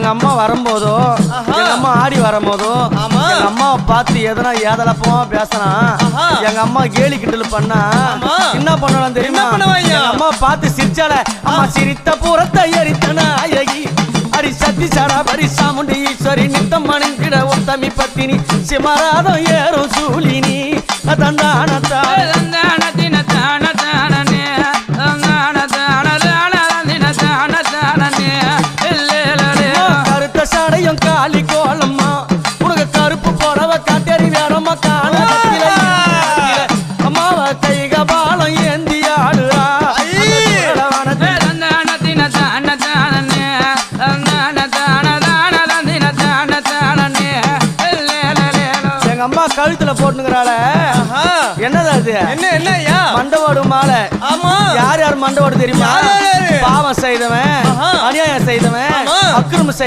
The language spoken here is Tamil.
எங்க அம்மா வரும்போதோ எங்க அம்மா ஆடி வரும்போதோ எங்க அம்மாவை பார்த்து எதனா ஏதலப்பமா பேசினா எங்க அம்மா கேலி கிண்டல் பண்ணா என்ன பண்ணலாம் தெரியுமா? எங்க அம்மா பார்த்து சிரிச்சால அம்மா சிரித்த புறத்தை எரித்தன அழகி அடி சத்தி சாரா பரி சாமுண்டி ஈஸ்வரி நித்தம் மணிக்கிட உத்தமி பத்தினி சிமராதம் ஏறும் சூலினி தந்தானத்தா கருத்த சாடையும் காலி கோலம்மா உனக்கு கருப்பு புடவ காட்டேறி வேறம்மா காண அம்மாவ கைக பாலம் ஏந்தி ஆடுறா எங்க அம்மா கழுத்துல போட்டுங்கிறாள என்னது அது? என்ன என்னையா மண்டவோடு மாலை? ஆமா. யார் யார் மண்டவோடு தெரியுமா? பாவம் செய்தவன், அநியாயம் செய்தவன், அக்கிரமம் செய்தவன்.